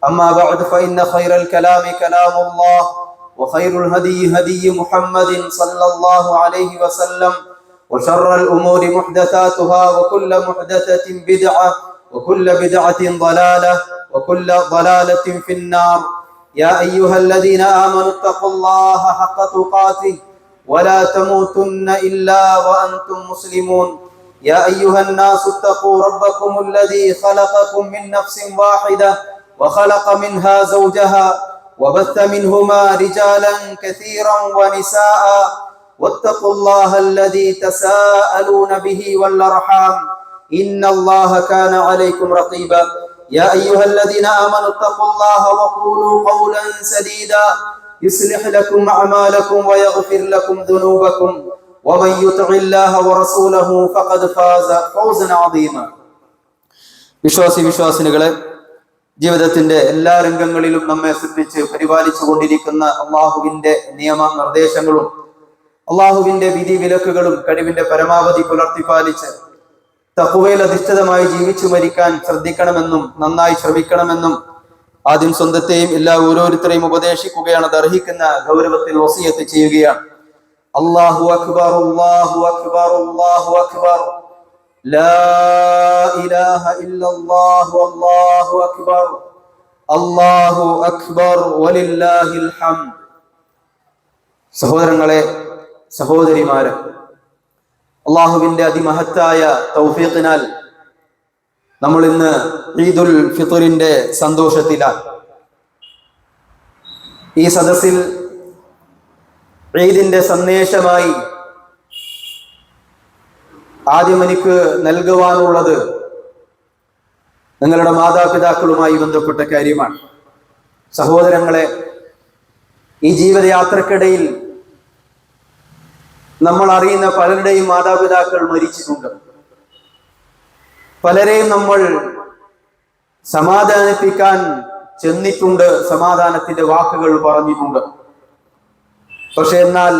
أما بعد فإن خير الكلام كلام الله وخير الهدي هدي محمد صلى الله عليه وسلم وشر الأمور محدثاتها وكل محدثة بدعة وكل بدعة ضلالة وكل ضلالة في النار. يا أيها الذين آمنوا اتقوا الله حق تقاته ولا تموتن إلا وأنتم مسلمون. يا أيها الناس اتقوا ربكم الذي خلقكم من نفس واحدة وخلق منها زوجها وبث منهما رجالا كثيرا ونساء واتقوا الله الذي تساءلون به والأرحام إن الله كان عليكم رقيبا. يا أيها الذين آمنوا اتقوا الله وقولوا قولا سديدا يصلح لكم أعمالكم ويغفر لكم ذنوبكم ومن يطع الله ورسوله فقد فاز فوزا عظيما. വിശ്വാസിനികളെ, ജീവിതത്തിന്റെ എല്ലാ രംഗങ്ങളിലും നമ്മെ സൃഷ്ടിച്ച് പരിപാലിച്ചു കൊണ്ടിരിക്കുന്ന അള്ളാഹുവിന്റെ നിയമ നിർദ്ദേശങ്ങളും അള്ളാഹുവിന്റെ വിധി വിലക്കുകളും കഴിവിന്റെ പരമാവധി പുലർത്തിപ്പാലിച്ച് തഖ്വയിൽ അധിഷ്ഠിതമായി ജീവിച്ചു മരിക്കാൻ ശ്രദ്ധിക്കണമെന്നും നന്നായി ശ്രമിക്കണമെന്നും ആദ്യം സ്വന്തത്തെയും എല്ലാ ഓരോരുത്തരെയും ഉപദേശിക്കുകയാണ്. അത് അർഹിക്കുന്ന ഗൗരവത്തിൽ വസിയത്ത് ചെയ്യുകയാണ്. അല്ലാഹു അക്ബർ, അല്ലാഹു അക്ബർ, അല്ലാഹു അക്ബർ, ലാ ഇലാഹ ഇല്ലല്ലാഹു, അല്ലാഹു അക്ബർ, അല്ലാഹു അക്ബർ വലില്ലാഹിൽ ഹംദ്. സഹോദരങ്ങളെ, സഹോദരിമാരെ, അള്ളാഹുവിന്റെ അതിമഹത്തായ തൗഫീഖിനാൽ നമ്മൾ ഇന്ന് ഈദുൽ ഫിത്റിന്റെ സന്തോഷത്തിലാണ്. ഈ സദസ്സിൽ ഈദിന്റെ സന്ദേശമായി ആദ്യം എനിക്ക് നൽകുവാനുള്ളത് നിങ്ങളുടെ മാതാപിതാക്കളുമായി ബന്ധപ്പെട്ട കാര്യമാണ്. സഹോദരങ്ങളെ, ഈ ജീവിതയാത്രക്കിടയിൽ നമ്മൾ അറിയുന്ന പലരുടെയും മാതാപിതാക്കൾ മരിച്ചിട്ടുണ്ട്. പലരെയും നമ്മൾ സമാധാനിപ്പിക്കാൻ ചെന്നിട്ടുണ്ട്, സമാധാനത്തിന്റെ വാക്കുകൾ പറഞ്ഞിട്ടുണ്ട്. പക്ഷെ എന്നാൽ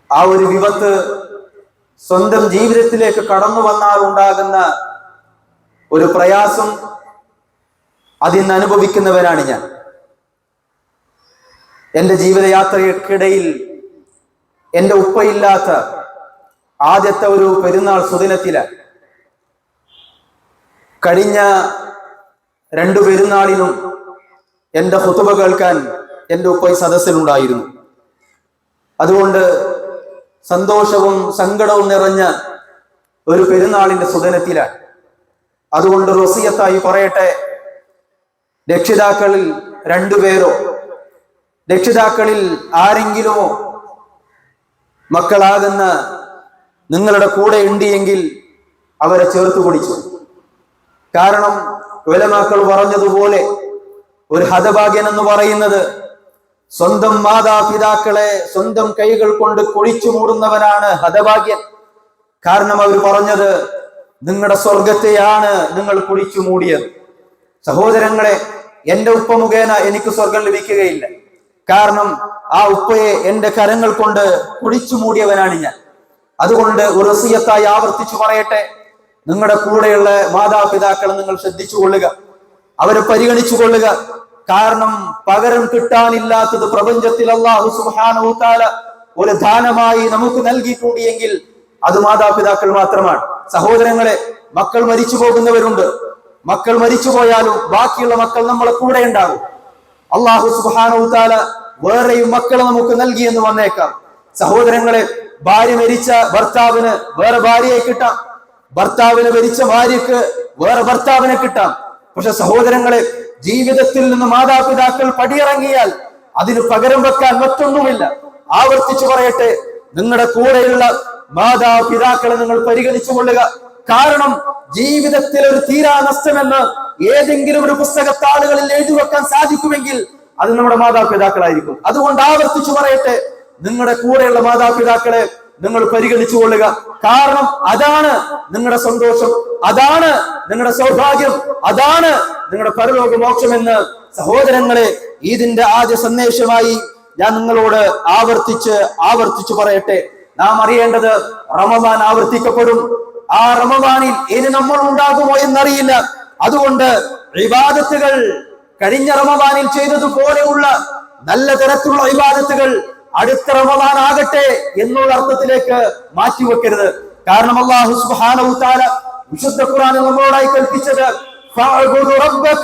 ആ ഒരു വിപത്ത് സ്വന്തം ജീവിതത്തിലേക്ക് കടന്നു വന്നാൽ ഉണ്ടാകുന്ന ഒരു പ്രയാസം അതിന്ന് അനുഭവിക്കുന്നവനാണ് ഞാൻ. എൻ്റെ ജീവിതയാത്രയ്ക്കിടയിൽ എൻ്റെ ഉപ്പയില്ലാത്ത ആദ്യത്തെ ഒരു പെരുന്നാൾ സുദിനത്തിലാണ്. കഴിഞ്ഞ 2 പെരുന്നാളിനും എൻ്റെ ഖുതുബ കേൾക്കാൻ എൻ്റെ ഉപ്പ സദസ്സിലുണ്ടായിരുന്നു. അതുകൊണ്ട് സന്തോഷവും സങ്കടവും നിറഞ്ഞ ഒരു പെരുന്നാളിന്റെ സുദിനത്തിലാണ്. അതുകൊണ്ട് വസിയത്തായി പറയട്ടെ, രക്ഷിതാക്കളിൽ 2 പേരോ രക്ഷിതാക്കളിൽ ആരെങ്കിലുമോ മക്കളാകുന്ന നിങ്ങളുടെ കൂടെ ഉണ്ട് എങ്കിൽ അവരെ ചേർത്ത് പിടിച്ചു. കാരണം ഉലമാക്കൾ പറഞ്ഞതുപോലെ ഒരു ഹതഭാഗ്യൻ എന്ന് പറയുന്നത് സ്വന്തം മാതാപിതാക്കളെ സ്വന്തം കൈകൾ കൊണ്ട് കുഴിച്ചു മൂടുന്നവനാണ് ഹതഭാഗ്യൻ. കാരണം അവർ പറഞ്ഞത് നിങ്ങളുടെ സ്വർഗത്തെയാണ് നിങ്ങൾ കുഴിച്ചു മൂടിയത്. സഹോദരങ്ങളെ, എൻ്റെ ഉപ്പ മുഖേന എനിക്ക് സ്വർഗം ലഭിക്കുകയില്ല. കാരണം ആ ഉപ്പയെ എൻ്റെ കരങ്ങൾ കൊണ്ട് കുഴിച്ചു മൂടിയവനാണ് ഞാൻ. അതുകൊണ്ട് ഒരു വസിയത്തായി ആവർത്തിച്ചു പറയട്ടെ, നിങ്ങളുടെ കൂടെയുള്ള മാതാപിതാക്കളെ നിങ്ങൾ ശ്രദ്ധിച്ചു കൊള്ളുക, അവരെ പരിഗണിച്ചു കൊള്ളുക. കാരണം പകരം കിട്ടാനില്ലാത്തത് പ്രപഞ്ചത്തിൽ അല്ലാഹു സുബ്ഹാനഹു വ തആല ഒരു ദാനമായി നമുക്ക് നൽകിയിട്ടുണ്ടെങ്കിൽ അത് മാതാപിതാക്കൾ മാത്രമാണ്. സഹോദരങ്ങളെ, മക്കൾ മരിച്ചു പോകുന്നവരുണ്ട്. മക്കൾ മരിച്ചു പോയാലും ബാക്കിയുള്ള മക്കൾ നമ്മളെ കൂടെ ഉണ്ടാകും. അല്ലാഹു സുബ്ഹാനഹു വ തആല വേറെയും മക്കളെ നമുക്ക് നൽകിയെന്ന് വന്നേക്കാം. സഹോദരങ്ങളെ, ഭാര്യ മരിച്ച ഭർത്താവിന് വേറെ ഭാര്യയെ കിട്ടാം, ഭർത്താവിന് മരിച്ച ഭാര്യക്ക് വേറെ ഭർത്താവിനെ കിട്ടാം. പക്ഷെ സഹോദരങ്ങളെ, ജീവിതത്തിൽ നിന്ന് മാതാപിതാക്കൾ പടിയിറങ്ങിയാൽ അതിന് പകരം വെക്കാൻ മറ്റൊന്നുമില്ല. ആവർത്തിച്ചു പറയട്ടെ, നിങ്ങളുടെ കൂടെയുള്ള മാതാപിതാക്കളെ നിങ്ങൾ പരിഗണിച്ചു കൊള്ളുക. കാരണം ജീവിതത്തിൽ ഒരു തീരാ നഷ്ടമെന്ന് ഏതെങ്കിലും ഒരു പുസ്തകത്താളുകളിൽ എഴുതി വെക്കാൻ സാധിക്കുമെങ്കിൽ അത് നമ്മുടെ മാതാപിതാക്കളായിരിക്കും. അതുകൊണ്ട് ആവർത്തിച്ചു പറയട്ടെ, നിങ്ങളുടെ കൂടെയുള്ള മാതാപിതാക്കളെ നിങ്ങൾ പരിഗണിച്ചു കൊള്ളുക. കാരണം അതാണ് നിങ്ങളുടെ സന്തോഷം, അതാണ് നിങ്ങളുടെ സൗഭാഗ്യം, അതാണ് നിങ്ങളുടെ പരലോക മോക്ഷമെന്ന് സഹോദരങ്ങളെ, ഇതിന്റെ ആദ്യ സന്ദേശമായി ഞാൻ നിങ്ങളോട് ആവർത്തിച്ചു പറയട്ടെ. നാം അറിയേണ്ടത് റമദാൻ ആവർത്തിക്കപ്പെടും. ആ റമദാനിൽ ഇനി നമ്മൾ ഉണ്ടാകുമോ എന്നറിയില്ല. അതുകൊണ്ട് ഇബാദത്തുകൾ കഴിഞ്ഞ റമദാനിൽ ചെയ്തതുപോലെയുള്ള നല്ല തരത്തിലുള്ള ഇബാദത്തുകൾ അടുത്ത റമദാൻ ആകട്ടെ എന്നുള്ള അർത്ഥത്തിലേക്ക് മാറ്റിവെക്കരുത്. കാരണം അല്ലാഹു സുബ്ഹാനഹു വ തആല വിശുദ്ധ ഖുർആനിൽ നമ്മളോടായി കൽപ്പിച്ചത് ഫഅബ്ദു റബ്ബക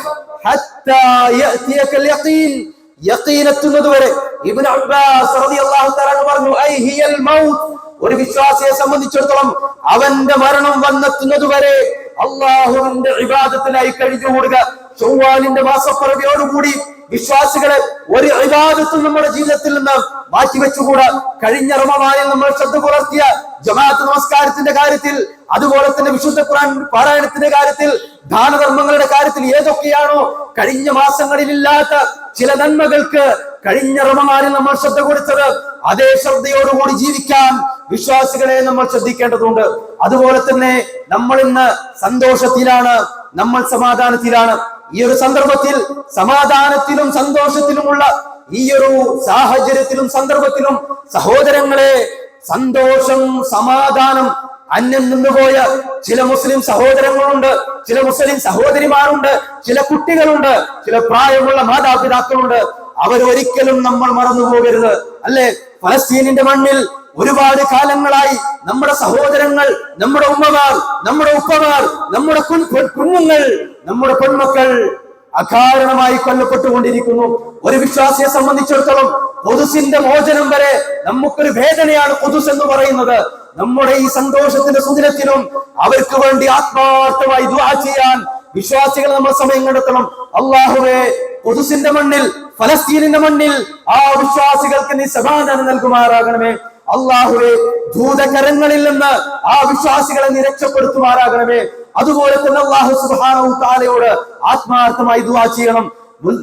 ഹത്താ യഅതിയകൽ യഖീൻ, യഖീൻ എത്തുന്നതുവരെ. ഇബ്നു അബ്ബാസ് റളിയല്ലാഹു തആല പറഞ്ഞു ഐ ഹിയൽ മൗത്ത്, ഒരു വിശ്വാസിയെ സംബന്ധിച്ചിടത്തോളം അവന്റെ മരണം വന്നെത്തുന്നതുവരെ അള്ളാഹുവിന്റെ ഇബാദത്തിനായി കഴിഞ്ഞുകൂടുക. ചൊവ്വാലിന്റെ മാസപ്പിറവിയോടുകൂടി വിശ്വാസികളെ ഒരു ഇബാദത്തും നമ്മുടെ ജീവിതത്തിൽ നിന്ന് മാറ്റിവെച്ചുകൂടാ. കഴിഞ്ഞ റമദാനിൽ നമ്മൾ ശ്രദ്ധ പുലർത്തിയ ജമാഅത്ത് നമസ്കാരത്തിന്റെ കാര്യത്തിൽ, അതുപോലെ തന്നെ വിശുദ്ധ ഖുർആൻ പാരായണത്തിന്റെ കാര്യത്തിൽ, ദാനധർമ്മങ്ങളുടെ കാര്യത്തിൽ ഏതൊക്കെയാണോ കഴിഞ്ഞ മാസങ്ങളിൽ ഇല്ലാത്ത ചില നന്മകൾക്ക് കഴിഞ്ഞ റമദാനിൽ നമ്മൾ ശ്രദ്ധ കൊടുത്തത്, അതേ ശ്രദ്ധയോടുകൂടി ജീവിക്കാൻ വിശ്വാസികളെ നമ്മൾ ശ്രദ്ധിക്കേണ്ടതുണ്ട്. അതുപോലെ തന്നെ നമ്മൾ ഇന്ന് സന്തോഷത്തിലാണ്, നമ്മൾ സമാധാനത്തിലാണ്. ഈ ഒരു സന്ദർഭത്തിൽ സമാധാനത്തിലും സന്തോഷത്തിലുമുള്ള ഈ ഒരു സാഹചര്യത്തിലും സന്ദർഭത്തിലും സഹോദരങ്ങളെ, സന്തോഷം സമാധാനം അന്യം നിന്നുപോയ ചില മുസ്ലിം സഹോദരങ്ങളുണ്ട്, ചില മുസ്ലിം സഹോദരിമാരുണ്ട്, ചില കുട്ടികളുണ്ട്, ചില പ്രായമുള്ള മാതാപിതാക്കളുണ്ട്. അവരൊരിക്കലും നമ്മൾ മറന്നു പോകരുത്. അല്ലെ, ഫലസ്തീനിന്റെ മണ്ണിൽ ഒരുപാട് കാലങ്ങളായി നമ്മുടെ സഹോദരങ്ങൾ, നമ്മുടെ ഉമ്മമാർ, നമ്മുടെ ഉപ്പമാർ, നമ്മുടെ കുഞ്ഞുങ്ങൾ, നമ്മുടെ പെൺമക്കൾ അകാരണമായി കൊല്ലപ്പെട്ടുകൊണ്ടിരിക്കുന്നു. ഒരു വിശ്വാസിയെ സംബന്ധിച്ചിടത്തോളം ഖുദ്സിന്റെ മോചനം വരെ നമുക്കൊരു വേദനയാണ് ഖുദ്സ് എന്ന് പറയുന്നത്. നമ്മുടെ ഈ സന്തോഷത്തിന്റെ സുദിനത്തിലും അവർക്ക് വേണ്ടി ആത്മാർത്ഥമായി ദുആ ചെയ്യാൻ വിശ്വാസികൾ നമ്മൾ സമയം കണ്ടെത്തണം. അല്ലാഹുവേ, ഖുദ്സിന്റെ മണ്ണിൽ, ഫലസ്തീനിന്റെ മണ്ണിൽ ആ വിശ്വാസികൾക്ക് നീ സമാധാനം നൽകുമാറാകണമേ. അല്ലാഹുവേ, ദൂതകരങ്ങളിൽ നിന്ന് ആ വിശ്വാസികളെ നീ രക്ഷപ്പെടുത്തുമാറാകണമേ. അതുപോലെ തന്നെ അല്ലാഹു സുബ്ഹാനഹു വ തആലയോട് ആത്മാർത്ഥമായി ദുആ ചെയ്യണം.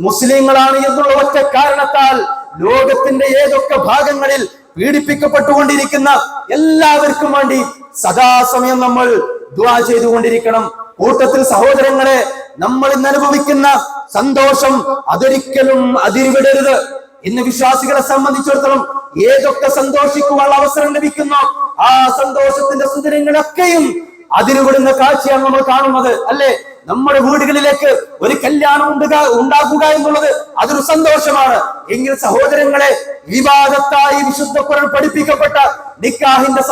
മുസ്ലിങ്ങളാണ് എന്നുള്ള ഒറ്റ കാരണത്താൽ ലോകത്തിന്റെ ഏതൊക്കെ ഭാഗങ്ങളിൽ പീഡിപ്പിക്കപ്പെട്ടുകൊണ്ടിരിക്കുന്ന എല്ലാവർക്കും വേണ്ടി സദാസമയം നമ്മൾ ദുആ ചെയ്തുകൊണ്ടിരിക്കണം. കൂട്ടത്തിൽ സഹോദരങ്ങളെ, നമ്മൾ ഇന്ന് അനുഭവിക്കുന്ന സന്തോഷം അതൊരിക്കലും അതിരുവിടരുത്. ഇന്ന് വിശ്വാസികളെ സംബന്ധിച്ചിടത്തോളം ഏതൊക്കെ സന്തോഷിക്കുവാനുള്ള അവസരം ലഭിക്കുന്നോ ആ സന്തോഷത്തിന്റെ സുദിനങ്ങളൊക്കെയും അതിരുവിടുന്ന കാഴ്ചയാണ് നമ്മൾ കാണുന്നത്. അല്ലെ, നമ്മുടെ വീടുകളിലേക്ക് ഒരു കല്യാണം ഉണ്ടാക്കുക എന്നുള്ളത് അതൊരു സന്തോഷമാണ്. എങ്കിൽ സഹോദരങ്ങളെ, ഇബാദത്തായി വിശുദ്ധ ഖുർആൻ പഠിപ്പിക്കപ്പെട്ട നിക്കാഹിന്റെ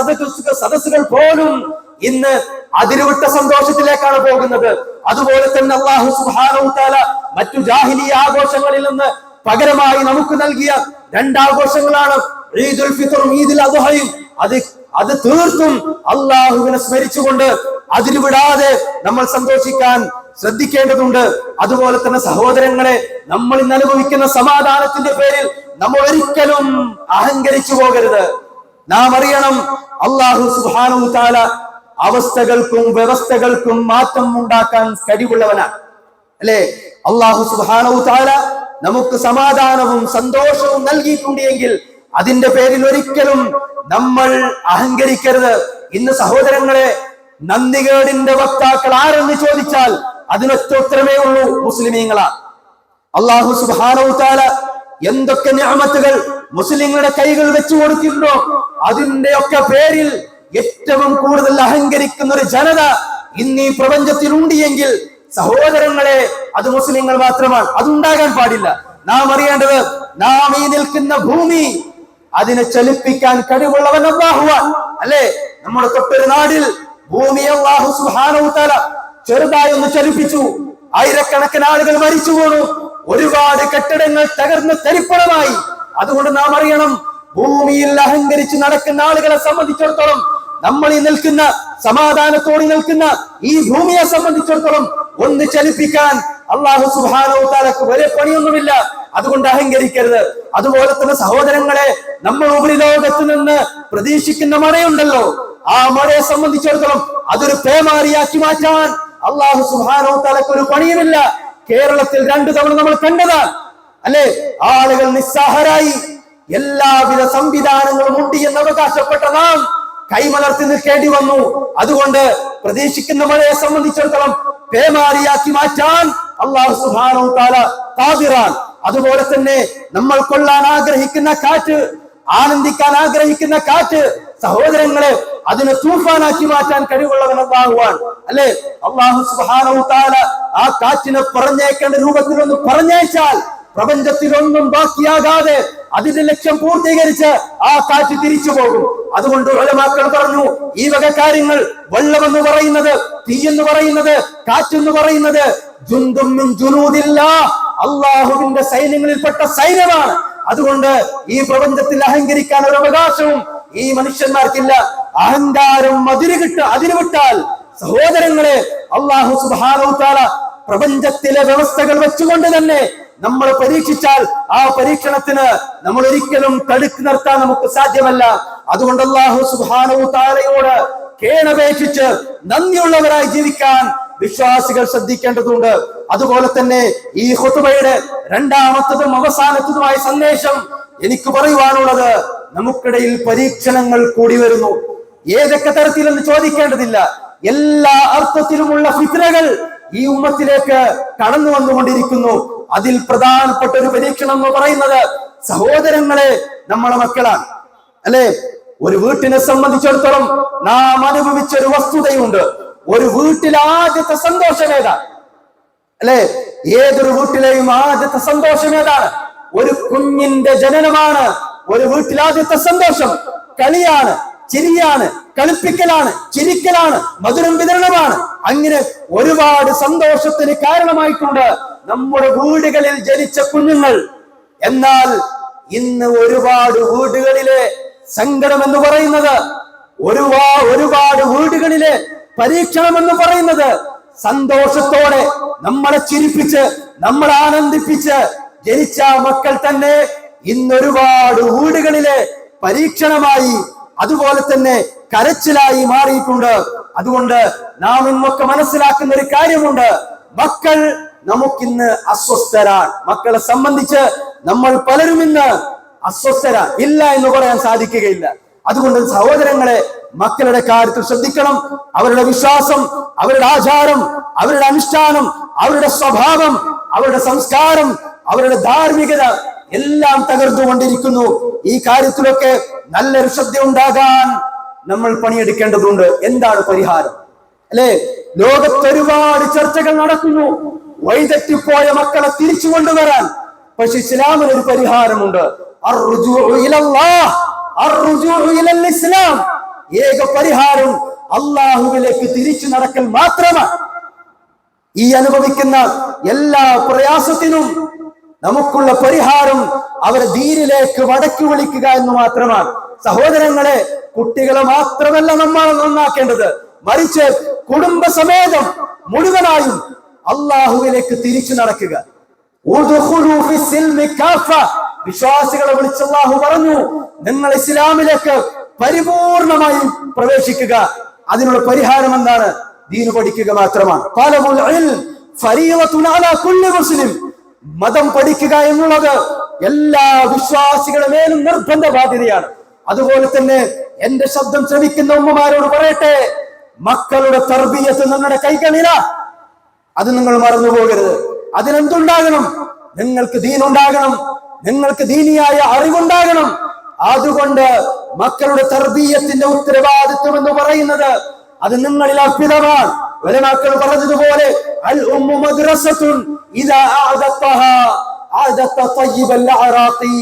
സദസ്സുകൾ പോലും ഇന്ന് അതിരുവിട്ട സന്തോഷത്തിലേക്കാണ് പോകുന്നത്. അതുപോലെ തന്നെ അല്ലാഹു സുബ്ഹാനഹു വ തആല മറ്റു ജാഹിലിയ ആഘോഷങ്ങളിൽ നിന്ന് പകരമായി നമുക്ക് നൽകിയ രണ്ടാഘോഷങ്ങളാണ് ഈദുൽ ഫിത്റും ഈദുൽ അദ്ഹയും. അത് തീർത്തും അള്ളാഹുവിനെ സ്മരിച്ചുകൊണ്ട് അതിരുവിടാതെ നമ്മൾ സന്തോഷിക്കാൻ ശ്രദ്ധിക്കേണ്ടതുണ്ട്. അതുപോലെ തന്നെ സഹോദരങ്ങളെ, നമ്മൾ ഇന്ന് അനുഭവിക്കുന്ന സമാധാനത്തിന്റെ പേരിൽ നമ്മൾ ഒരിക്കലും അഹങ്കരിച്ചു പോകരുത്. നാം അറിയണം, അല്ലാഹു സുബ്ഹാനഹു വ തആല അവസ്ഥകൾക്കും വ്യവസ്ഥകൾക്കും മാറ്റം ഉണ്ടാക്കാൻ കഴിവുള്ളവനാണ്. അല്ലെ, അല്ലാഹു സുബ്ഹാനഹു വ തആല നമുക്ക് സമാധാനവും സന്തോഷവും നൽകിയിട്ടുണ്ട് എങ്കിൽ അതിന്റെ പേരിൽ ഒരിക്കലും നമ്മൾ അഹങ്കരിക്കരുത്. ഇന്ന് സഹോദരങ്ങളെ, നന്ദികേടിന്റെ വക്താക്കൾ ആരെന്ന് ചോദിച്ചാൽ അതിനൊറ്റ ഉത്തരമേ ഉള്ളൂ, മുസ്ലിമീങ്ങളാണ്. അല്ലാഹു സുബ്ഹാനഹു വ തആല എന്തൊക്കെ നിഅമത്തുകൾ മുസ്ലിങ്ങളുടെ കൈകൾ വെച്ചു കൊടുത്തിട്ടുണ്ടോ അതിന്റെ ഒക്കെ പേരിൽ ഏറ്റവും കൂടുതൽ അഹങ്കരിക്കുന്ന ഒരു ജനത ഇന്ന് ഈ പ്രപഞ്ചത്തിൽ ഉണ്ട് എങ്കിൽ സഹോദരങ്ങളെ, അത് മുസ്ലിങ്ങൾ മാത്രമാണ്. അതുണ്ടാകാൻ പാടില്ല. നാം അറിയേണ്ടത്, നാം ഈ നിൽക്കുന്ന ഭൂമി അതിനെ ചലിപ്പിക്കാൻ കഴിവുള്ളവൻ അല്ലാഹുവാണ്. അല്ലെ, നമ്മുടെ തൊട്ടൊരു നാടിൽ ഭൂമി അല്ലാഹു സുബ്ഹാനഹു വ തആല ചെറുതായി ഒന്ന് ചലിപ്പിച്ചു. ആയിരക്കണക്കിന് ആളുകൾ മരിച്ചു വീണു. ഒരുപാട് കെട്ടിടങ്ങൾ തകർന്ന് തരിപ്പണമായി. അതുകൊണ്ട് നാം അറിയണം, ഭൂമിയിൽ അഹങ്കരിച്ച് നടക്കുന്ന ആളുകളെ സംബന്ധിച്ചിടത്തോളം, നമ്മൾ ഈ നിൽക്കുന്ന സമാധാനത്തോടെ നിൽക്കുന്ന ഈ ഭൂമിയെ സംബന്ധിച്ചിടത്തോളം ഒന്ന് ചലിപ്പിക്കാൻ അല്ലാഹു സുബ്ഹാനഹു വ തആലക്ക് വലിയ പണിയൊന്നുമില്ല. അതുകൊണ്ട് അഹങ്കരിക്കരുത്. അതുപോലെ തന്നെ സഹോദരങ്ങളെ, നമ്മൾ ഉപരിലോകത്ത് നിന്ന് പ്രതീക്ഷിക്കുന്ന മഴയുണ്ടല്ലോ, ആ മഴയെ സംബന്ധിച്ചിടത്തോളം അതൊരു പേമാരിയാക്കി മാറ്റാൻ അല്ലാഹു സുബ്ഹാനഹു വ തആലക്ക് ഒരു പണിയുമില്ല. കേരളത്തിൽ 2 തവണ നമ്മൾ കണ്ടതാണ്. അല്ലെ, ആളുകൾ നിസ്സഹായരായി. എല്ലാവിധ സംവിധാനങ്ങളും ഉണ്ട് എന്ന് അവകാശപ്പെട്ട നാം കൈമലർത്തി നിൽക്കേണ്ടി വന്നു. അതുകൊണ്ട് പ്രതീക്ഷിക്കുന്ന മഴയെ സംബന്ധിച്ചിടത്തോളം പേമാരിയാക്കി മാറ്റാൻ അല്ലാഹു സുബ്ഹാനഹു വ തആല ഖാദിറാണ്. അതുപോലെ തന്നെ നമ്മൾ കൊള്ളാൻ ആഗ്രഹിക്കുന്ന കാറ്റ്, ആനന്ദിക്കാൻ ആഗ്രഹിക്കുന്ന കാറ്റ്, സഹോദരങ്ങളെ, അതിനെ തൂഫാനാക്കി മാറ്റാൻ കഴിവുള്ളവൻ അല്ലാഹുവാണ്. അല്ലെ, അല്ലാഹു സുബ്ഹാനഹു തആല ആ കാറ്റിനെ പറഞ്ഞേക്കേണ്ട രൂപത്തിലൊന്ന് പറഞ്ഞയച്ചാൽ പ്രപഞ്ചത്തിലൊന്നും ബാക്കിയാകാതെ അതിന്റെ ലക്ഷ്യം പൂർത്തീകരിച്ച് ആ കാറ്റ് തിരിച്ചു പോകും. അതുകൊണ്ട് ഉലമാക്കൾ പറഞ്ഞു, ഈ വക കാര്യങ്ങൾ, വെള്ളമെന്ന് പറയുന്നത്, തീ എന്ന് പറയുന്നത്, കാറ്റെന്ന് പറയുന്നത് ജുന്ദും മിൻ ജുനൂദില്ലാഹ്, അല്ലാഹുവിന്റെ സൈന്യങ്ങളിൽപ്പെട്ട സൈന്യമാണ്. അതുകൊണ്ട് ഈ പ്രപഞ്ചത്തിൽ അഹങ്കരിക്കാൻ ഒരു അവകാശവും ഈ മനുഷ്യന്മാർക്കില്ല. അഹങ്കാരം അതിരുവിട്ടാൽ സഹോദരങ്ങളെ, അല്ലാഹു സുബ്ഹാനഹു തആല പ്രപഞ്ചത്തിലെ വ്യവസ്ഥകൾ വെച്ചുകൊണ്ട് തന്നെ നമ്മൾ പരീക്ഷിച്ചാൽ ആ പരീക്ഷണത്തിന് നമ്മൾ ഒരിക്കലും തടുത്തു നിർത്താൻ നമുക്ക് സാധ്യമല്ല. അതുകൊണ്ട് അല്ലാഹു സുബ്ഹാനഹു തആലയോട് കേണപേക്ഷിച്ച് നന്ദിയുള്ളവരായി ജീവിക്കാൻ വിശ്വാസികൾ ശ്രദ്ധിക്കേണ്ടതുണ്ട്. അതുപോലെ തന്നെ ഈ ഖുതുബയുടെ രണ്ടാമത്തതും അവസാനത്തതുമായ സന്ദേശം എനിക്ക് പറയുവാനുള്ളത്, നമുക്കിടയിൽ പരീക്ഷണങ്ങൾ കൂടി വരുന്നു. ഏതൊക്കെ തരത്തിലെന്ന് ചോദിക്കേണ്ടതില്ല, എല്ലാ അർത്ഥത്തിലുമുള്ള ഫിത്നകൾ ഈ ഉമ്മത്തിലേക്ക് കടന്നു വന്നുകൊണ്ടിരിക്കുന്നു. അതിൽ പ്രധാനപ്പെട്ട ഒരു പരീക്ഷണം എന്ന് പറയുന്നത് സഹോദരങ്ങളെ, നമ്മളെ മക്കളാണ്. അല്ലെ, ഒരു വീട്ടിനെ സംബന്ധിച്ചിടത്തോളം നാം അനുഭവിച്ച ഒരു വസ്തുതയുണ്ട്. ഒരു വീട്ടിലെ ആദ്യത്തെ സന്തോഷം ഏതാണ്? അല്ലെ, ഏതൊരു വീട്ടിലെയും ആദ്യത്തെ സന്തോഷം ഏതാണ്? ഒരു കുഞ്ഞിന്റെ ജനനമാണ്. ഒരു വീട്ടിലെ ആദ്യത്തെ സന്തോഷം കളിയാണ്, ചിരിയാണ്, കളിപ്പിക്കലാണ്, ചിരിക്കലാണ്, മധുരം വിതരണമാണ്. അങ്ങനെ ഒരുപാട് സന്തോഷത്തിന് കാരണമായിട്ടുണ്ട് നമ്മുടെ വീടുകളിൽ ജനിച്ച കുഞ്ഞുങ്ങൾ. എന്നാൽ ഇന്ന് ഒരുപാട് വീടുകളിലെ സങ്കടം എന്ന് പറയുന്നത്, ഒരുപാട് വീടുകളിലെ പരീക്ഷണം എന്ന് പറയുന്നത്, സന്തോഷത്തോടെ നമ്മളെ ചിരിപ്പിച്ച് നമ്മളെ ആനന്ദിപ്പിച്ച് ജനിച്ച മക്കൾ തന്നെ ഇന്നൊരുപാട് വീടുകളിലെ പരീക്ഷണമായി, അതുപോലെ തന്നെ കരച്ചിലായി മാറിയിട്ടുണ്ട്. അതുകൊണ്ട് നാം ഇന്നൊക്കെ മനസ്സിലാക്കുന്ന ഒരു കാര്യമുണ്ട്, മക്കൾ നമുക്കിന്ന് അസ്വസ്ഥരാണ്. മക്കളെ സംബന്ധിച്ച് നമ്മൾ പലരും ഇന്ന് അസ്വസ്ഥരാണ്, ഇല്ല എന്ന് പറയാൻ സാധിക്കുകയില്ല. അതുകൊണ്ട് സഹോദരങ്ങളെ, മക്കളുടെ കാര്യത്തിൽ ശ്രദ്ധിക്കണം. അവരുടെ വിശ്വാസം, അവരുടെ ആചാരം, അവരുടെ അനുഷ്ഠാനം, അവരുടെ സ്വഭാവം, അവരുടെ സംസ്കാരം, അവരുടെ ധാർമ്മികത എല്ലാം തകർന്നുകൊണ്ടിരിക്കുന്നു. ഈ കാര്യത്തിലൊക്കെ നല്ലൊരു ശ്രദ്ധ ഉണ്ടാകാൻ നമ്മൾ പണിയെടുക്കേണ്ടതുണ്ട്. എന്താണ് പരിഹാരം? അല്ലെ, ലോകത്ത് ഒരുപാട് ചർച്ചകൾ നടക്കുന്നു വഴിതെറ്റിപ്പോയ മക്കളെ തിരിച്ചു കൊണ്ടുവരാൻ. പക്ഷെ ഇസ്ലാമിന് ഒരു പരിഹാരമുണ്ട്. ഇസ്ലാം ഏക പരിഹാരം അള്ളാഹുവിലേക്ക് തിരിച്ചു നടക്കൽ മാത്രമാണ്. ഈ അനുഭവിക്കുന്ന എല്ലാ പ്രയാസത്തിനും നമുക്കുള്ള പരിഹാരം അവരെ ദീനിലേക്ക് മടക്കി വിളിക്കുക എന്ന് മാത്രമാണ്. സഹോദരങ്ങളെ, കുട്ടികളെ മാത്രമല്ല നമ്മൾ നന്നാക്കേണ്ടത്, മറിച്ച് കുടുംബസമേതം മുഴുവനായും അള്ളാഹുവിലേക്ക് തിരിച്ചു നടക്കുക. വിശ്വാസികളെ വിളിച്ച് അല്ലാഹു പറഞ്ഞു, നിങ്ങൾ ഇസ്ലാമിലേക്ക് പരിപൂർണമായും പ്രവേശിക്കുക. അതിനുള്ള പരിഹാരം എന്താണ്? ദീന് പഠിക്കുക മാത്രമാണ്. മതം പഠിക്കുക എന്നുള്ളത് എല്ലാ വിശ്വാസികളുടെ മേലും നിർബന്ധ ബാധ്യതയാണ്. അതുപോലെ തന്നെ എന്റെ ശബ്ദം ശ്രമിക്കുന്ന ഉമ്മമാരോട് പറയട്ടെ, മക്കളുടെ തർബിയത്ത് നിങ്ങളുടെ കൈകളില. അത് നിങ്ങൾ മറന്നു പോകരുത്. അതിനെന്തുണ്ടാകണം? നിങ്ങൾക്ക് ദീനുണ്ടാകണം, നിങ്ങൾക്ക് ദീനിയായ അറിവുണ്ടാകണം. അതുകൊണ്ട് മക്കളുടെ തർബിയത്തിന്റെ ഉത്തരവാദിത്വം എന്ന് പറയുന്നത് അത് നിങ്ങളിൽ അർപ്പിതമാണ്. ഉലമാക്കൾ പറഞ്ഞതുപോലെ അൽ ഉമ്മു മദ്റസത്തുൻ ഇദാ അഅദതഹാ അഅദത തയ്യിബൽ അറാഖി.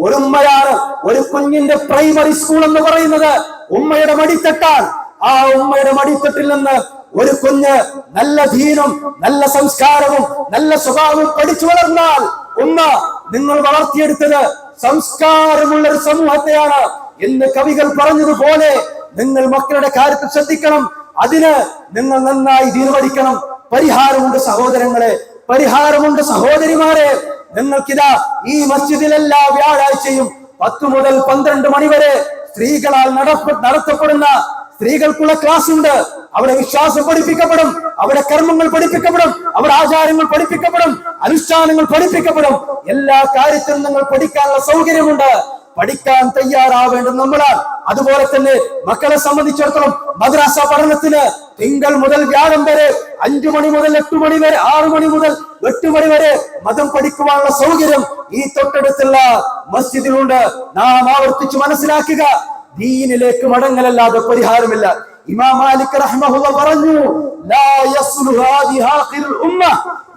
ഒരു ഉമ്മയാണ് ഒരു കുഞ്ഞിന്റെ പ്രൈമറി സ്കൂൾ എന്ന് പറയുന്നത് ഉമ്മയുടെ മടിത്തട്ടാണ്. ആ ഉമ്മയുടെ മടിത്തട്ടിൽ നിന്ന് ഒരു കുഞ്ഞ് നല്ല ദീനും നല്ല സംസ്കാരവും നല്ല സ്വഭാവവും പഠിച്ചു വളർന്നാൽ ഉമ്മ നിങ്ങൾ വളർത്തിയെടുത്തത് സംസ്കാരമുള്ള ഒരു സമൂഹത്തെയാണ് എന്ന് കവികൾ പറഞ്ഞതുപോലെ നിങ്ങൾ മക്കളുടെ കാര്യത്തിൽ ശ്രദ്ധിക്കണം. അതിന് നിങ്ങൾ നന്നായി ദീൻ പഠിക്കണം. പരിഹാരമുണ്ട് സഹോദരങ്ങളെ, പരിഹാരമുണ്ട് സഹോദരിമാരെ. നിങ്ങൾക്കിതാ ഈ മസ്ജിദിൽ എല്ലാ വ്യാഴാഴ്ചയും 10 മുതൽ 12 മണി വരെ സ്ത്രീകളാൽ നടത്തപ്പെടുന്ന സ്ത്രീകൾക്കുള്ള ക്ലാസ് ഉണ്ട്. അവിടെ വിശ്വാസം പഠിപ്പിക്കപ്പെടും, അവിടെ കർമ്മങ്ങൾ പഠിപ്പിക്കപ്പെടും, അവിടെ ആചാരങ്ങൾ പഠിപ്പിക്കപ്പെടും, അനുഷ്ഠാനങ്ങൾ പഠിപ്പിക്കപ്പെടും. എല്ലാ കാര്യത്തിലും നിങ്ങൾ പഠിക്കാനുള്ള സൗകര്യമുണ്ട്. പഠിക്കാൻ തയ്യാറാവേണ്ടത് നമ്മളാണ്. അതുപോലെ തന്നെ മക്കളെ സംബന്ധിച്ചിടത്തോളം മദ്രസ പഠനത്തിന് തിങ്കൾ മുതൽ വ്യാഴം വരെ 5 മണി മുതൽ 8 മണി വരെ, 6 മണി മുതൽ 8 മണി വരെ മതം പഠിക്കുവാനുള്ള സൗകര്യം ഈ തൊട്ടടുത്തുള്ള മസ്ജിദിലുണ്ട്. നാം ആവർത്തിച്ച് മനസ്സിലാക്കുക, ദീനിലേക്ക് മടങ്ങലല്ലാതെ പരിഹാരമില്ല. ഇമാം മാലിക് റഹ്മഹുല്ലാഹ് പറഞ്ഞു, ലാ യസ്ലുഹു ഹാദിഹി ആഖിറുൽ ഉമ്മ,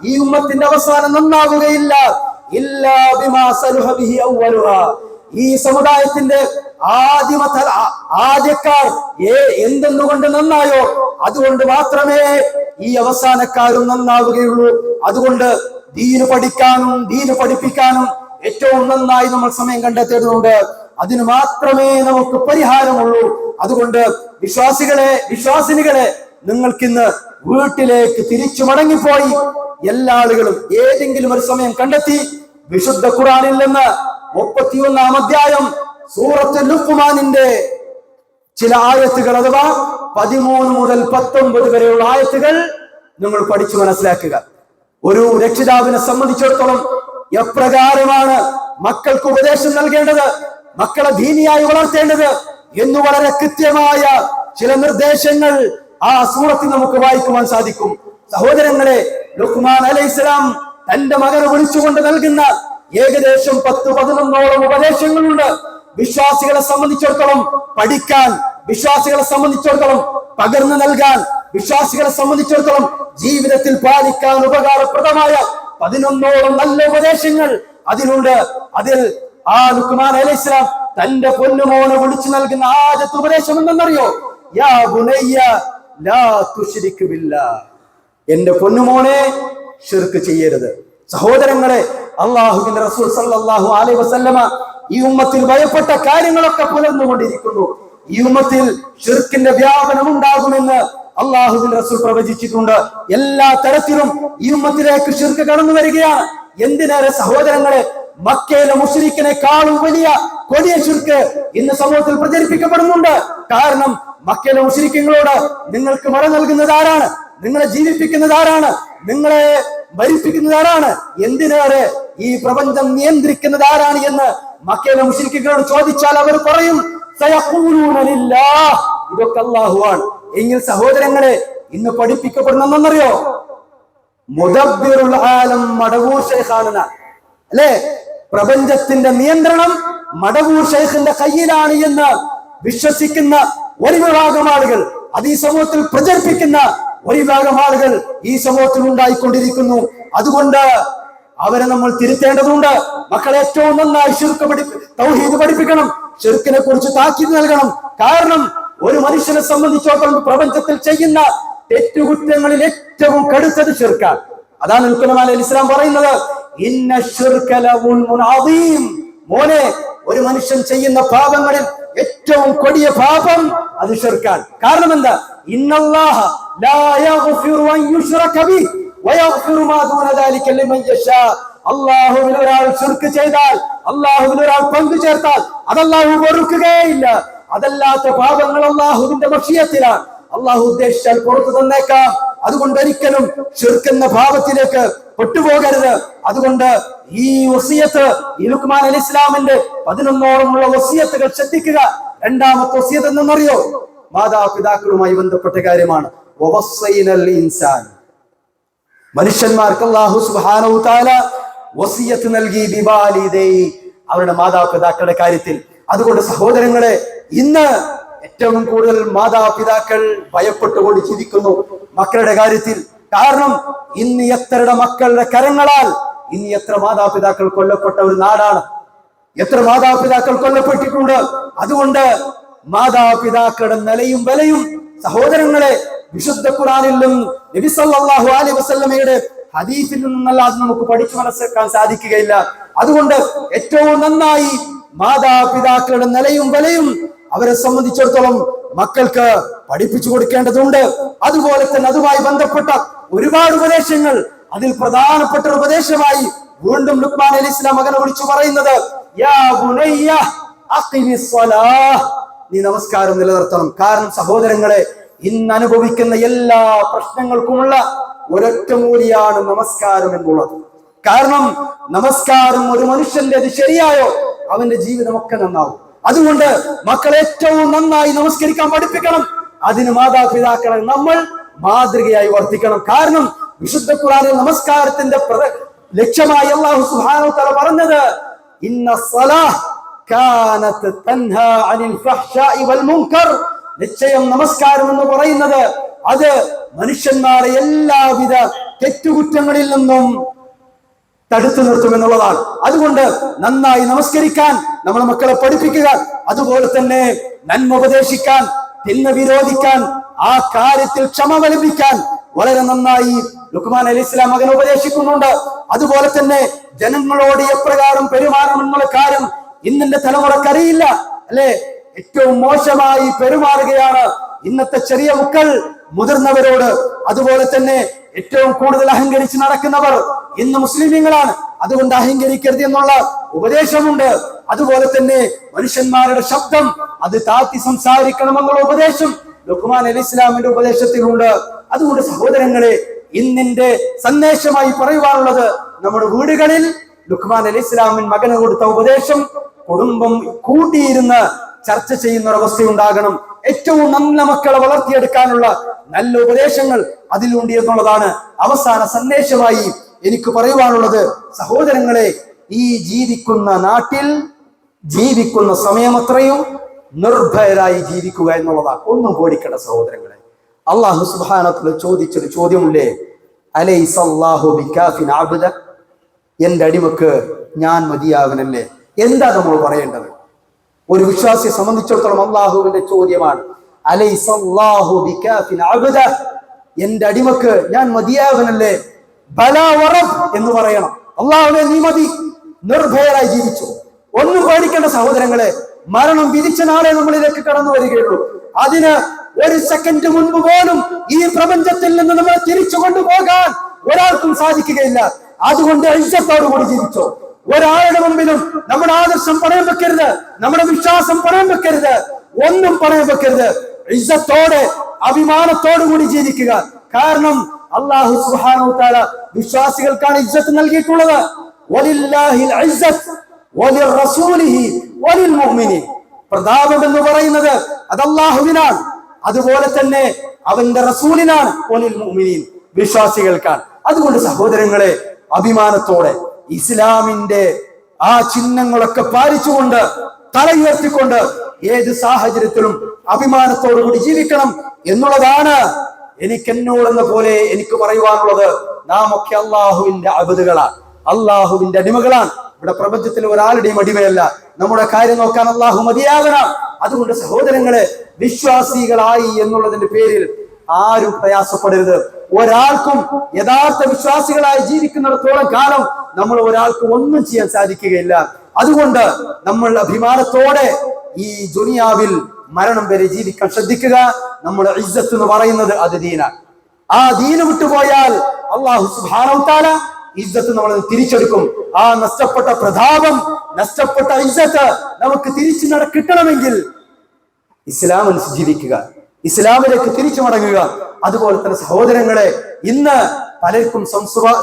ഈ ഉമ്മത്തിന്റെ അവസാനം നന്നാവുകയില്ല ഇല്ലാ ബിമാ സലഹ ബിഹി അവ്വലുഹാ, ഈ സമുദായത്തിന്റെ ആദ്യക്കാർ എന്തെന്നുകൊണ്ട് നന്നായോ അതുകൊണ്ട് മാത്രമേ ഈ അവസാനക്കാരും നന്നാവുകയുള്ളൂ. അതുകൊണ്ട് ദീന് പഠിക്കാനും ദീന് പഠിപ്പിക്കാനും ഏറ്റവും നന്നായി നമ്മൾ സമയം കണ്ടെത്തേണ്ടതുണ്ട്. അതിന് മാത്രമേ നമുക്ക് പരിഹാരമുള്ളൂ. അതുകൊണ്ട് വിശ്വാസിനികളെ നിങ്ങൾക്കിന്ന് വീട്ടിലേക്ക് തിരിച്ചു മടങ്ങിപ്പോയി എല്ലാ ആളുകളും ഏതെങ്കിലും ഒരു സമയം കണ്ടെത്തി വിശുദ്ധ ഖുർആനിൽ നിന്ന് 31-ാം അധ്യായം സൂറത്തുൽ ലുഖ്മാനിന്റെ ചില ആയത്തുകൾ അഥവാ 13 മുതൽ 19 വരെയുള്ള ആയത്തുകൾ നിങ്ങൾ പഠിച്ചു മനസ്സിലാക്കുക. ഒരു രക്ഷിതാവിനെ സംബന്ധിച്ചിടത്തോളം എപ്രകാരമാണ് മക്കൾക്ക് ഉപദേശം നൽകേണ്ടത്, മക്കളെ ദീനിയായി വളർത്തേണ്ടത് എന്ന് വളരെ കൃത്യമായ ചില നിർദ്ദേശങ്ങൾ ആ സൂറത്തിൽ നമുക്ക് വായിക്കുവാൻ സാധിക്കും. സഹോദരങ്ങളെ, ലുഖ്മാൻ അലൈഹിസ്സലാം തന്റെ മകനെ വിളിച്ചുകൊണ്ട് നൽകുന്ന ഏകദേശം 10-11ഓളം ഉപദേശങ്ങളുണ്ട്. വിശ്വാസികളെ സംബന്ധിച്ചിടത്തോളം പഠിക്കാൻ, വിശ്വാസികളെ സംബന്ധിച്ചിടത്തോളം പകർന്നു നൽകാൻ, വിശ്വാസികളെ സംബന്ധിച്ചിടത്തോളം ജീവിതത്തിൽ പാലിക്കാൻ ഉപകാരപ്രദമായ 11ഓളം നല്ല ഉപദേശങ്ങൾ അതിലുണ്ട്. അതിൽ ആ ലുഖ്മാൻ അലൈഹിസ്സലാം തന്റെ പൊന്നുമോനെ വിളിച്ചു നൽകുന്ന ആദ്യത്തെ ഉപദേശം എന്തെന്നറിയോ? യാ ബുനയ്യ ലാ തുശ്രിക് ബില്ലാഹ്, എന്റെ പൊന്നുമോനെ ശിർക്ക് ചെയ്യരുത്. സഹോദരങ്ങളെ, അല്ലാഹുവിന്റെ റസൂൽ സല്ലല്ലാഹു അലൈഹി വസല്ലമ ഈ ഉമ്മത്തിൽ ഭയപ്പെട്ട കാര്യങ്ങളൊക്കെ പുലർന്നുകൊണ്ടിരിക്കുന്നു. ഈ ഉമ്മത്തിൽ ശിർക്കിന്റെ വ്യാപനം ഉണ്ടാകുമെന്ന് അല്ലാഹുവിന്റെ റസൂൽ പ്രവചിച്ചിട്ടുണ്ട്. എല്ലാ തരത്തിലും ഈ ഉമ്മത്തിലേക്ക് ശിർക്ക് കടന്നു വരികയാണ്. എന്തിനേറെ സഹോദരങ്ങളെ, മക്കയിലെ മുശ്രിക്കിനെക്കാളും വലിയ കൊടിയ ശിർക്ക് ഇന്ന് സമൂഹത്തിൽ പ്രചരിപ്പിക്കപ്പെടുന്നുണ്ട്. കാരണം മക്കയിലെ മുശ്രിക്കുകളോട് നിങ്ങൾക്ക് മഴ നൽകുന്നത് ആരാണ്? നിങ്ങളെ ജീവിപ്പിക്കുന്നത് ആരാണ്? നിങ്ങളെ ഭരിപ്പിക്കുന്നത് ആരാണ്? എന്തിനേറെ ഈ പ്രപഞ്ചം നിയന്ത്രിക്കുന്നത് ആരാണ് എന്ന് മക്കയിലെ മുശ്രിക്കുകളോട് ചോദിച്ചാൽ അവർ പറയും സയഖൂലൂന ലില്ലാഹ്, ഇതൊക്കെ അല്ലാഹുവാണ്. എങ്കിൽ സഹോദരങ്ങളെ, ഇന്ന് പഠിപ്പിക്കപ്പെടുന്നറിയോ? മുദബ്ബിറുൽ ആലം മടവൂർ ശൈഖാണെന്ന, അല്ലെ? പ്രപഞ്ചത്തിന്റെ നിയന്ത്രണം മടവൂർ ശൈഖിന്റെ കയ്യിലാണ് എന്ന് വിശ്വസിക്കുന്ന ഒരു വിഭാഗം ആളുകൾ, അത് ഈ സമൂഹത്തിൽ പ്രചരിപ്പിക്കുന്ന ഒരു വിഭാഗം ആളുകൾ ഈ സമൂഹത്തിൽ ഉണ്ടായിക്കൊണ്ടിരിക്കുന്നു. അതുകൊണ്ട് അവരെ നമ്മൾ തിരുത്തേണ്ടതുണ്ട്. മക്കളെ ഏറ്റവും നന്നായി തൗഹീദ് പഠിപ്പിക്കണം, ശിർക്കിനെ കുറിച്ച് താക്കീത് നൽകണം. കാരണം ഒരു മനുഷ്യനെ സംബന്ധിച്ചിടത്തോളം പ്രപഞ്ചത്തിൽ ചെയ്യുന്ന തെറ്റുകുറ്റങ്ങളിൽ ഏറ്റവും കടുത്തത് ശിർക്കാണ്. അതാണ് ലുഖ്മാൻ അലൈഹിസ്സലാം പറയുന്നത്, ഇന്ന ശിർക ലദുൽമുൻ അദീം, മോനെ, ഒരു മനുഷ്യൻ ചെയ്യുന്ന പാപങ്ങളിൽ ഏറ്റവും കൊടിയ പാപം അത് ശിർക്കാണ്. കാരണം എന്താ? ഇന്നല്ലാഹ ലാ യഗ്ഫിറു അൻ യുശ്റക ബിഹി വയഗ്ഫിറു മാ ദൂന ദാലിക ലിമൻ യശാ. അല്ലാഹുവിൽ ഒരാൾ ശിർക്ക് ചെയ്താൽ, അല്ലാഹുവിൽ ഒരാൾ പങ്കു ചേർത്താൽ അത് അല്ലാഹു പൊറുക്കുകയില്ല. അതല്ലാത്ത പാപങ്ങൾ അല്ലാഹുവിന്റെ മശിയത്തിലാണ്. അല്ലാഹു ഉദ്ദേശിച്ചാൽ പുറത്തു തന്നേക്കാം. അതുകൊണ്ട് ഒരിക്കലും ശിർക്ക് എന്ന പാപത്തിലേക്ക് പെട്ടുപോകരുത്. അതുകൊണ്ട് ഈ വസിയത്ത്, ഈ ലുഖ്മാൻ അലൈഹിസ്സലാമിന്റെ 11ഓളമുള്ള വസിയത്തുകൾ ശ്രദ്ധിക്കുക. രണ്ടാമത്തെ വസിയത്ത് എന്തെന്നറിയോ? മാതാപിതാക്കളുമായി ബന്ധപ്പെട്ട കാര്യമാണ്. വവസ്സൈനൽ ഇൻസാൻ, മനുഷ്യന്മാർക്ക് അല്ലാഹു സുബ്ഹാനഹു തആല വസിയത്ത് നൽകി ബിവാലിദൈഹി, അവരുടെ മാതാപിതാക്കളുടെ കാര്യത്തിൽ. അതുകൊണ്ട് സഹോദരങ്ങളെ, ഇന്ന് ഏറ്റവും കൂടുതൽ മാതാപിതാക്കൾ ഭയപ്പെട്ടുകൊണ്ട് ചിരിക്കുന്നു മക്കളുടെ കാര്യത്തിൽ. കാരണം ഇന്ന് എത്രയുടെ മക്കളുടെ കരങ്ങളാൽ ഇന്ന് എത്ര മാതാപിതാക്കൾ കൊല്ലപ്പെട്ട ഒരു നാടാണ്, എത്ര മാതാപിതാക്കൾ കൊല്ലപ്പെട്ടിട്ടുണ്ട്. അതുകൊണ്ട് മാതാപിതാക്കളുടെ നിലയും വിലയും സഹോദരങ്ങളെ വിശുദ്ധ ഖുർആനിലും നബി സല്ലല്ലാഹു അലൈഹി വസല്ലമയുടെ ഹദീസിൽ നിന്നല്ലാതെ നമുക്ക് പഠിച്ചു മനസ്സിലാക്കാൻ സാധിക്കുകയില്ല. അതുകൊണ്ട് ഏറ്റവും നന്നായി മാതാപിതാക്കളുടെ നിലയും വിലയും അവരെ സംബന്ധിച്ചിടത്തോളം മക്കൾക്ക് പഠിപ്പിച്ചു കൊടുക്കേണ്ടതുണ്ട്. അതുപോലെ തന്നെ അതുമായി ബന്ധപ്പെട്ട ഒരുപാട് ഉപദേശങ്ങൾ, അതിൽ പ്രധാനപ്പെട്ട ഒരു ഉപദേശമായി വീണ്ടും ലുഖ്മാൻ അലൈഹിസ്സലാം മകനെ വിളിച്ചു പറയുന്നത്, യാ ബുനയ്യ അഖിമിസ് സ്വലാഹ്, നീ നമസ്കാരം നിലനിർത്തണം. കാരണം സഹോദരങ്ങളെ, ഇന്ന് അനുഭവിക്കുന്ന എല്ലാ പ്രശ്നങ്ങൾക്കുമുള്ള ഒരൊറ്റ മൂല്യാണ് നമസ്കാരം എന്നുള്ളത്. കാരണം നമസ്കാരം ഒരു മനുഷ്യന്റെ അത് ശരിയായോ അവന്റെ ജീവിതമൊക്കെ നന്നാവും. അതുകൊണ്ട് മക്കളെ ഏറ്റവും നന്നായി നമസ്കരിക്കാൻ പഠിപ്പിക്കണം. അതിന് മാതാപിതാക്കളെ നമ്മൾ മാതൃകയായി വർത്തിക്കണം. കാരണം വിശുദ്ധ ഖുർആനിൽ നമസ്കാരത്തിന്റെ ലക്ഷ്യമായി അല്ലാഹു സുബ്ഹാനഹു വ തആല പറഞ്ഞത്, ഇന്ന സ്വലാഹ് കാനത് തൻഹാ അനിൽ ഫഹ്ശാഇ വൽ മുൻകർ. നിശ്ചയം നമസ്കാരം എന്ന് പറയുന്നത് അത് മനുഷ്യന്മാരെ എല്ലാവിധ തെറ്റുകുറ്റങ്ങളിൽ നിന്നും തടുത്തു നിർത്തുമെന്നുള്ളതാണ്. അതുകൊണ്ട് നന്നായി നമസ്കരിക്കാൻ നമ്മുടെ മക്കളെ പഠിപ്പിക്കുക, അതുപോലെ തന്നെ നന്മ ഉപദേശിക്കാൻ, തിന്മ വിരോധിക്കാൻ, ആ കാര്യത്തിൽ ക്ഷമ അവലംബിക്കാൻ വളരെ നന്നായി ലുക്മാൻ അലൈഹിസ്സലാം മകനെ ഉപദേശിക്കുന്നുണ്ട്. അതുപോലെ തന്നെ ജനങ്ങളോട് എപ്രകാരം പെരുമാറണമെന്നുള്ള കാര്യം ഇന്നിന്റെ തലമുറക്കറിയില്ല, അല്ലെ? ഏറ്റവും മോശമായി പെരുമാറുകയാണ് ഇന്നത്തെ ചെറിയ മക്കൾ മുതിർന്നവരോട്. അതുപോലെ തന്നെ ഏറ്റവും കൂടുതൽ അഹങ്കരിച്ച് നടക്കുന്നവർ ഇന്ന് മുസ്ലിമീങ്ങളാണ്. അതുകൊണ്ട് അഹങ്കരിക്കരുത് എന്നുള്ള ഉപദേശമുണ്ട്. അതുപോലെ തന്നെ മനുഷ്യന്മാരുടെ ശബ്ദം അത് താഴ്ത്തി സംസാരിക്കണമെന്നുള്ള ഉപദേശം ലുക്മാൻ അലൈഹിസ്സലാമിന്റെ ഉപദേശത്തിലുണ്ട്. അതുകൊണ്ട് സഹോദരങ്ങളെ, ഇന്നിന്റെ സന്ദേശമായി പറയുവാനുള്ളത്, നമ്മുടെ വീടുകളിൽ ലുക്മാൻ അലൈഹിസ്സലാമിൻ മകന് കൊടുത്ത ഉപദേശം കുടുംബം കൂട്ടിയിരുന്ന് ചർച്ച ചെയ്യുന്ന ഒരവസ്ഥയുണ്ടാകണം. ഏറ്റവും നല്ല മക്കളെ വളർത്തിയെടുക്കാനുള്ള നല്ല ഉപദേശങ്ങൾ അതിലുണ്ട് എന്നുള്ളതാണ് അവസാന സന്ദേശമായി എനിക്ക് പറയുവാനുള്ളത്. സഹോദരങ്ങളെ, ഈ ജീവിക്കുന്ന നാട്ടിൽ ജീവിക്കുന്ന സമയമത്രയും നിർഭയരായി ജീവിക്കുക എന്നുള്ളതാണ്. ഒന്നും പേടിക്കണ്ട സഹോദരങ്ങളെ. അല്ലാഹു സുബ്ഹാനഹു വ തആല ചോദിച്ചൊരു ചോദ്യമില്ലേ, അലൈസല്ലാഹു ബികാഫിൻ അബ്ദ, എന്റെ അടിമക്ക് ഞാൻ മതിയാവനല്ലേ? എന്താ നമ്മൾ പറയേണ്ടത്? ഒരു വിശ്വാസിയെ സംബന്ധിച്ചിടത്തോളം അള്ളാഹുവിന്റെ ചോദ്യമാണ്, അലൈസല്ലാഹു ബികാഫിൻ അബ്ദ, എന്റെ അടിമക്ക് ഞാൻ മതിയാവനല്ലേ? ബലാ വറബ് എന്ന് പറയണം. അള്ളാഹുവേ നീ മതി, നിർഭയരായി ജീവിച്ചു. ഒന്നും പേടിക്കേണ്ട സഹോദരങ്ങളെ. മരണം വിധിച്ച നാളെ നമ്മളിലേക്ക് കടന്നു വരികയുള്ളൂ. അതിന് ഒരു സെക്കൻഡ് മുൻപ് പോലും ഈ പ്രപഞ്ചത്തിൽ നിന്ന് നമ്മളെ തിരിച്ചു കൊണ്ടുപോകാൻ ഒരാൾക്കും സാധിക്കുകയില്ല. അതുകൊണ്ട് ഇജ്ജത്തോടു കൂടി ജീവിച്ചോ. ഒരാളുടെ മുമ്പിലും നമ്മുടെ ആദർശം പണയം വെക്കരുത്, നമ്മുടെ വിശ്വാസം പണയം വെക്കരുത്, ഒന്നും പണയം വെക്കരുത്. ഇജ്ജത്തോടെ അഭിമാനത്തോടു കൂടി ജീവിക്കുക. കാരണം അല്ലാഹു സുബ്ഹാനഹു വ തആല വിശ്വാസികൾക്കാണ് ഇജ്ജത്ത് നൽകിയിട്ടുള്ളത്. വലില്ലാഹിൽ ഇസ്സത്ത് വലിർറസൂലിഹി വലിൽ മുഅ്മിനീൻ. പ്രതാപം എന്ന് പറയുന്നത് അത് അല്ലാഹുവിനാണ്, അതുപോലെ തന്നെ അവന്റെ റസൂലിനാണ്, വലിൽ മുഅ്മിനീൻ വിശ്വാസികൾക്കാണ്. അതുകൊണ്ട് സഹോദരങ്ങളെ, അഭിമാനത്തോടെ ഇസ്ലാമിന്റെ ആ ചിഹ്നങ്ങളൊക്കെ പാലിച്ചുകൊണ്ട് തല ഉയർത്തിക്കൊണ്ട് ഏത് സാഹചര്യത്തിലും അഭിമാനത്തോടു കൂടി ജീവിക്കണം എന്നുള്ളതാണ് എന്നോടെന്ന പോലെ എനിക്ക് പറയുവാനുള്ളത്. നാം ഒക്കെ അള്ളാഹുവിന്റെ അബദുകളാണ്, അള്ളാഹുവിന്റെ അടിമകളാണ്. ഇവിടെ പ്രപഞ്ചത്തിൽ ഒരാളുടെയും അടിമയല്ല. നമ്മുടെ കാര്യം നോക്കാൻ അള്ളാഹു മതിയാകണം. അതുകൊണ്ട് സഹോദരങ്ങളെ, വിശ്വാസികളായി എന്നുള്ളതിന്റെ പേരിൽ ആരും പ്രയാസപ്പെടരുത്. ഒരാൾക്കും യഥാർത്ഥ വിശ്വാസികളായി ജീവിക്കുന്നിടത്തോളം കാലം നമ്മൾ ഒരാൾക്ക് ഒന്നും ചെയ്യാൻ സാധിക്കുകയില്ല. അതുകൊണ്ട് നമ്മൾ അഭിമാനത്തോടെ ഈ ദുനിയാവിൽ മരണം വരെ ജീവിക്കാൻ ശ്രദ്ധിക്കുക. നമ്മുടെ ഇസ്സത്ത് എന്ന് പറയുന്നത് അത് ദീനാണ്. ആ ദീന് വിട്ടുപോയാൽ അല്ലാഹു സുബ്ഹാനഹു വ തആല ഇസ്സത്ത് നമ്മൾ തിരിച്ചെടുക്കും. ആ നഷ്ടപ്പെട്ട പ്രതാപം, നഷ്ടപ്പെട്ട ഇസ്സത്ത് നമുക്ക് തിരിച്ചു കിട്ടണമെങ്കിൽ ഇസ്ലാമിൽ ജീവിക്കുക, ഇസ്ലാമിലേക്ക് തിരിച്ചു മടങ്ങുക. അതുപോലെ തന്നെ സഹോദരങ്ങളെ, ഇന്ന് പലർക്കും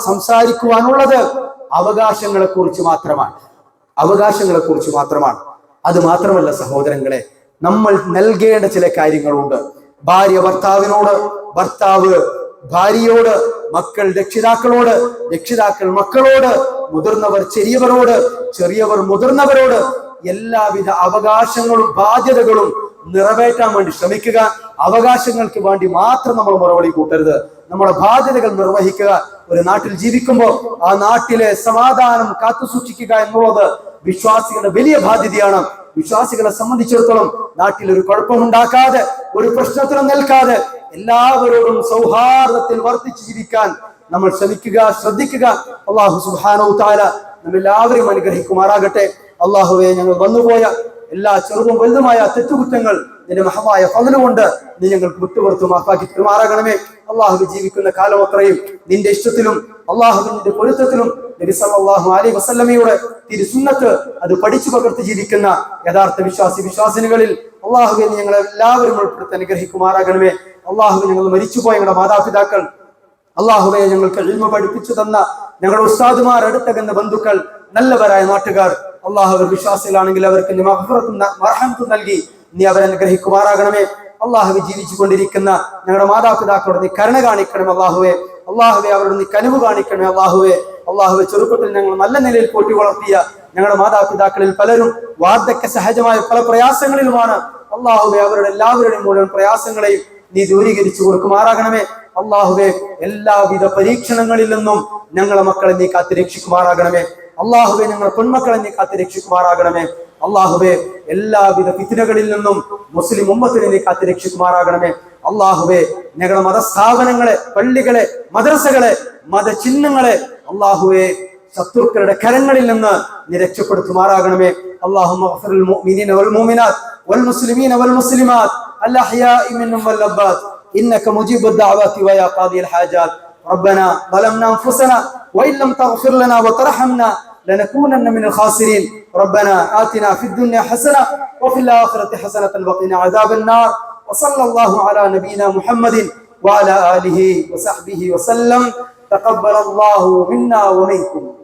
സംസാരിക്കുവാനുള്ളത് അവകാശങ്ങളെ കുറിച്ച് മാത്രമാണ്, അവകാശങ്ങളെ കുറിച്ച് മാത്രമാണ്. അത് മാത്രമല്ല സഹോദരങ്ങളെ, നമ്മൾ നൽകേണ്ട ചില കാര്യങ്ങളുണ്ട്. ഭാര്യ ഭർത്താവിനോട്, ഭർത്താവ് ഭാര്യയോട്, മക്കൾ രക്ഷിതാക്കളോട്, രക്ഷിതാക്കൾ മക്കളോട്, മുതിർന്നവർ ചെറിയവരോട്, ചെറിയവർ മുതിർന്നവരോട് എല്ലാവിധ അവകാശങ്ങളും ബാധ്യതകളും നിറവേറ്റാൻ വേണ്ടി ശ്രമിക്കുക. അവകാശങ്ങൾക്ക് വേണ്ടി മാത്രം നമ്മൾ മറുപടി കൂട്ടരുത്. നമ്മുടെ ബാധ്യതകൾ നിർവഹിക്കുക. ഒരു നാട്ടിൽ ജീവിക്കുമ്പോൾ ആ നാട്ടിലെ സമാധാനം കാത്തു സൂക്ഷിക്കുക എന്നുള്ളത് വിശ്വാസികളുടെ വലിയ ബാധ്യതയാണ്. വിശ്വാസികളെ സംബന്ധിച്ചിടത്തോളം നാട്ടിൽ ഒരു കുഴപ്പമുണ്ടാക്കാതെ, ഒരു പ്രശ്നത്തിനും നിൽക്കാതെ എല്ലാവരോടും സൗഹാർദ്ദത്തിൽ വർത്തിച്ചു ജീവിക്കാൻ നമ്മൾ ശ്രദ്ധിക്കുക. അല്ലാഹു സുബ്ഹാനഹു വ തആല നമ്മെല്ലാവരെയും അനുഗ്രഹിക്കുമാറാകട്ടെ. അല്ലാഹുവേ, ഞങ്ങൾ വന്നുപോയ എല്ലാ ചെറുതും വലുതുമായ തെറ്റുകുറ്റങ്ങൾ നിന്റെ മഹമായ ഫള് കൊണ്ട് നീ ഞങ്ങൾക്ക് വിട്ടുപുറത്തു മാഫാക്കി പെരുമാറാകണമേ. അള്ളാഹു ജീവിക്കുന്ന കാലം അത്രയും നിന്റെ ഇഷ്ടത്തിലും അള്ളാഹുവിന്റെ പൊരുത്തത്തിലും നബി സല്ലല്ലാഹു അലൈഹി വസല്ലമയുടെ തിരുസുന്നത്ത് അത് പഠിച്ചു പകർത്തി ജീവിക്കുന്ന യഥാർത്ഥ വിശ്വാസിനികളിൽ അള്ളാഹുവെ നീ ഞങ്ങളെ എല്ലാവരും ഉൾപ്പെടുത്തി അനുഗ്രഹിക്കുമാറാകണമേ. അള്ളാഹുവെ, ഞങ്ങൾ മരിച്ചുപോയ ഞങ്ങളുടെ മാതാപിതാക്കൾ, അള്ളാഹുവെ ഞങ്ങൾക്ക് ഇൽമ പഠിപ്പിച്ചു തന്ന ഞങ്ങളുടെ ഉസ്താദുമാർ, അടുത്തകന്ന ബന്ധുക്കൾ, നല്ലവരായ നാട്ടുകാർ, അള്ളാഹു അവർ വിശ്വാസികളാണെങ്കിൽ അവർക്ക് നീ മഗ്ഫിറത്തും മർഹമത്തും നൽകി നീ അവരെ അനുഗ്രഹിക്കുമാറാകണമേ. അള്ളാഹുവെ, ജീവിച്ചു കൊണ്ടിരിക്കുന്ന ഞങ്ങളുടെ മാതാപിതാക്കളോട് നീ കരുണ കാണിക്കണം അള്ളാഹുവെ. അള്ളാഹുവെ, അവരോട് നീ കനിവ് കാണിക്കണമേ അള്ളാഹുവെ. ചെറുപ്പത്തിൽ ഞങ്ങൾ നല്ല നിലയിൽ പോറ്റി വളർത്തിയ ഞങ്ങളുടെ മാതാപിതാക്കളിൽ പലരും വാർദ്ധക്യ സഹജമായ പല പ്രയാസങ്ങളിലുമാണ്. അള്ളാഹുവെ അവരുടെ എല്ലാവരുടെയും മുഴുവൻ പ്രയാസങ്ങളെയും നീ ദൂരീകരിച്ചു കൊടുക്കുമാറാകണമേ. അള്ളാഹുവെ എല്ലാവിധ പരീക്ഷണങ്ങളിൽ നിന്നും ഞങ്ങളെ മക്കളെ നീ കാത്തുരക്ഷിക്കുമാറാകണമേ. അള്ളാഹുവെ ഞങ്ങളുടെ പെൺമക്കളെ നീ കാത്തുരക്ഷിക്കുമാറാകണമേ. അള്ളാഹുവെ എല്ലാവിധ ഫിത്നകളിൽ നിന്നും മുസ്ലിം ഉമ്മത്തിനെ നീ കാത്തുരക്ഷിക്കുമാറാകണമേ. അള്ളാഹുവെ ഞങ്ങളുടെ മതസ്ഥാപനങ്ങളെ, പള്ളികളെ, മദ്രസകളെ, മതചിഹ്നങ്ങളെ അള്ളാഹുവെ ശത്രുക്കളുടെ കരങ്ങളിൽ നിന്ന് നീ രക്ഷപ്പെടുത്തുമാറാകണമേ. اللهم اغفر للمؤمنين والمؤمنات والمسلمين والمسلمات الأحياء منهم والأموات إنك مجيب الدعوات ويا قاضي الحاجات. ربنا ظلمنا أنفسنا وإن لم تغفر لنا وترحمنا لنكونن من الخاسرين. ربنا آتنا في الدنيا حسنة وفي الآخرة حسنة وقنا عذاب النار. وصلى الله على نبينا محمد وعلى آله وصحبه وسلم. تقبل الله منا ومنكم.